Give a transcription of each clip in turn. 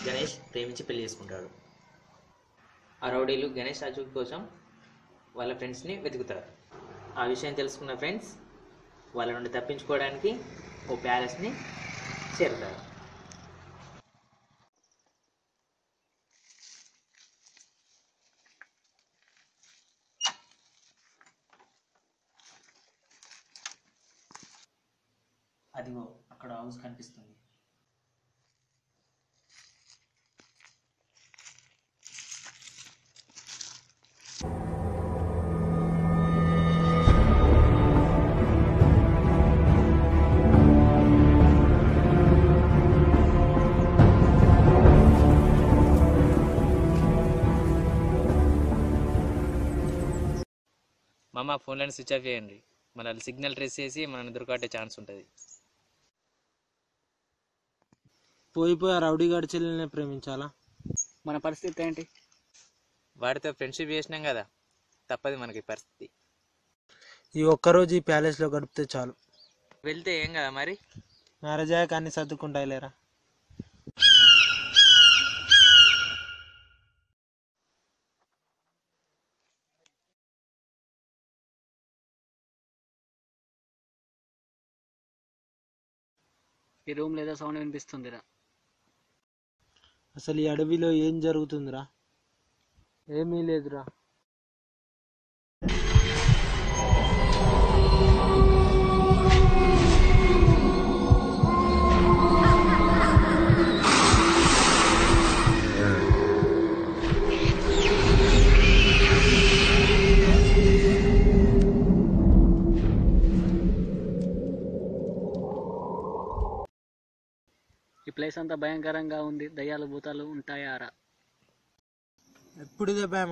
గణేష్ ప్రేమించి పెళ్లి చేసుకుంటాడు. ఆ రౌడీలు గణేష్ రాజు కోసం వాళ్ళ ఫ్రెండ్స్ని వెతుకుతారు. ఆ విషయం తెలుసుకున్న ఫ్రెండ్స్ వాళ్ళ నుండి తప్పించుకోవడానికి ఓ ప్యాలెస్ని చేరుతారు. అదిగో అక్కడ హౌస్ కనిపిస్తుంది. మామ ఫోన్లను స్విచ్ ఆఫ్ చేయండి. మన సిగ్నల్ ట్రేస్ చేసి మనల్ని దొరకట్టే ఛాన్స్ ఉంటుంది. పోయి ఆ రౌడీ గాడి చెల్లెల్ని ప్రేమించాలా? మన పరిస్థితి ఏంటి? వాడితో ఫ్రెండ్షిప్ చేసినాం కదా, తప్పది మనకి పరిస్థితి. ఈ ఒక్కరోజు ఈ ప్యాలెస్లో గడిపితే చాలు. వెళ్తే ఏం కదా మరి, మ్యారేజ్ అయ్యాక అన్ని సర్దుకుంటాయి లేరా. ఈ రూమ్ లేదా సౌండ్ వినిపిస్తుందిరా. అసలు ఈ అడవిలో ఏం జరుగుతుందిరా? ఏమీ లేదురా. ఈ ప్లేస్ అంతా భయంకరంగా ఉంది. దయ్యాలు భూతాలు ఉంటాయారా? ఎప్పుడు ఇదే భయం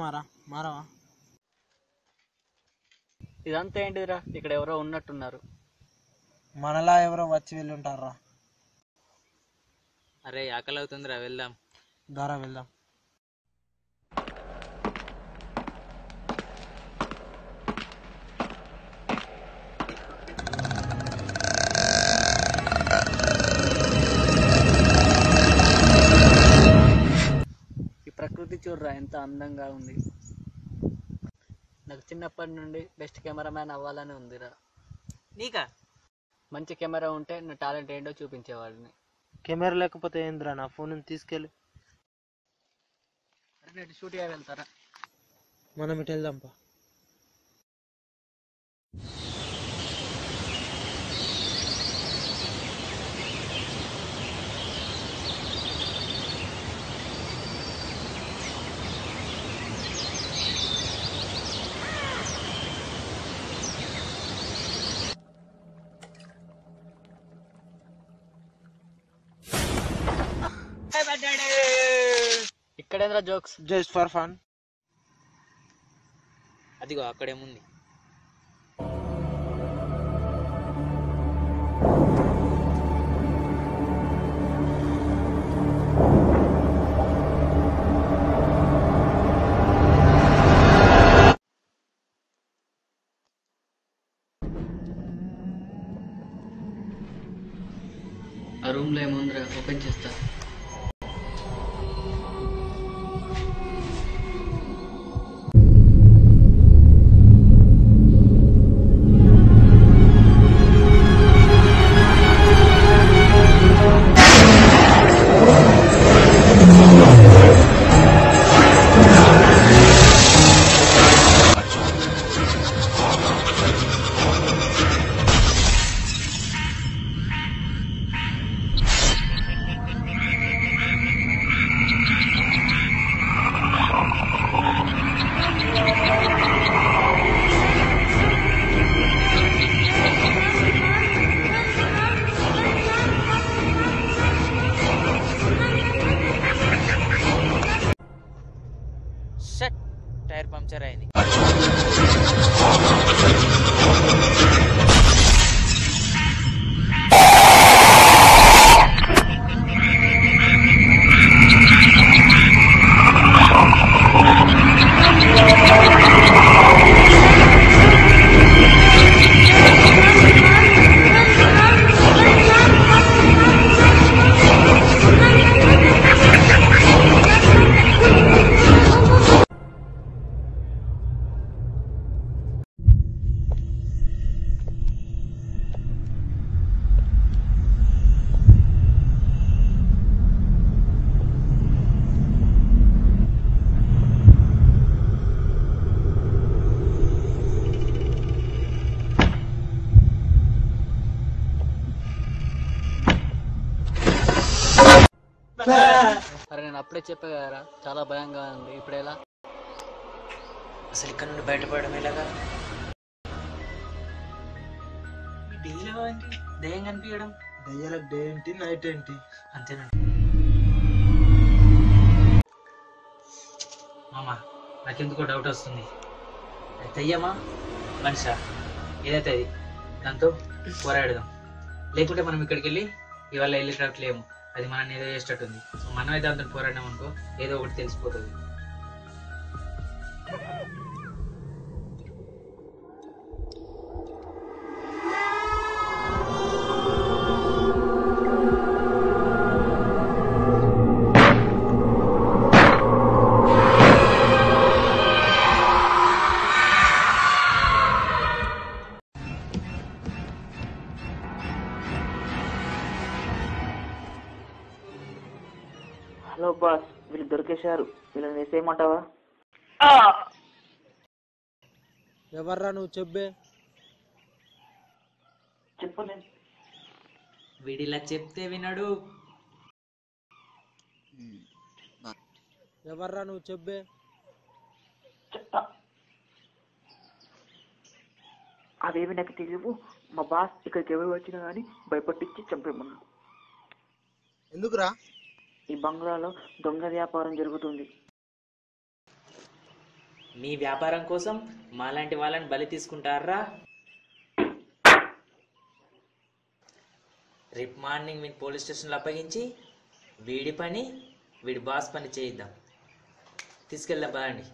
మారవా? ఇదంతా ఏంటిదిరా? ఇక్కడ ఎవరో ఉన్నట్టున్నారు. మనలా ఎవరో వచ్చి వెళ్ళి ఉంటారా? అరే ఆకలి అవుతుందిరా, వెళ్దాం. దారా వెళ్దాం. ప్రకృతి చూడరా ఎంత అందంగా ఉంది. నాకు చిన్నప్పటి నుండి బెస్ట్ కెమెరామ్యాన్ అవ్వాలని ఉందిరా. నీకా? మంచి కెమెరా ఉంటే నా టాలెంట్ ఏంటో చూపించేవాడిని. కెమెరా లేకపోతే ఏందిరా, నా ఫోన్ తీసుకెళ్ళి. షూట్గా వెళ్తారా? మనం ఇటు వెళ్దాంపా. ఇక్కడేంద్రా జోక్స్? Just for fun. అదిగో అక్కడేముంది. ఆ రూమ్ లో ఏముందిరా? ఓపెన్ చేస్తా. టైర్ పంక్చర్ అయింది. అరే నేను అప్పుడే చెప్పా కదరా, చాలా భయంగా ఉంది. ఇప్పుడు ఎలా? అసలు ఇక్కడ నుండి బయటపడడం ఎలాగా? డైలీ ఏంటి దయ్యం కనిపించడం? దయ్యాలకు డే ఏంటి నైట్ ఏంటి? అంతేనండి మామ, నాకెందుకో డౌట్ వస్తుంది. అది దయ్యమా మనిషా ఏదైతే అది దాంతో పోరాడదాం. లేకుంటే మనం ఇక్కడికి వెళ్ళి ఇవాళ వెళ్ళేటట్లేము, అది మనల్ని ఏదో చేసేటట్టుంది. సో మనమైతే దాంతో పోరాడినాం అనుకో ఏదో ఒకటి తెలిసిపోతుంది. హలో బాస్, వీళ్ళు దొరికేశారు. వీళ్ళని వేసేయమంటావా? ఎవర్రా నువ్వు చెప్పే? చెప్పలేదు. వీడిలా చెప్తే వినడు. ఎవర్రా నువ్వు చెప్పే? చెప్తా. అవేమి నాకు తెలియవు. మా బాస్ ఇక్కడికి ఎవరు వచ్చినా కానీ భయపట్టించి చంపేమన్నా. ఎందుకురా? ఈ బంగ్లాలో దొంగ వ్యాపారం జరుగుతుంది. మీ వ్యాపారం కోసం మాలాంటి వాళ్ళని బలి తీసుకుంటారా? రేపు మార్నింగ్ మీకు పోలీస్ స్టేషన్లో అప్పగించి వీడి బాస్ పని చేయిద్దాం. తీసుకెళ్దాం పదండి.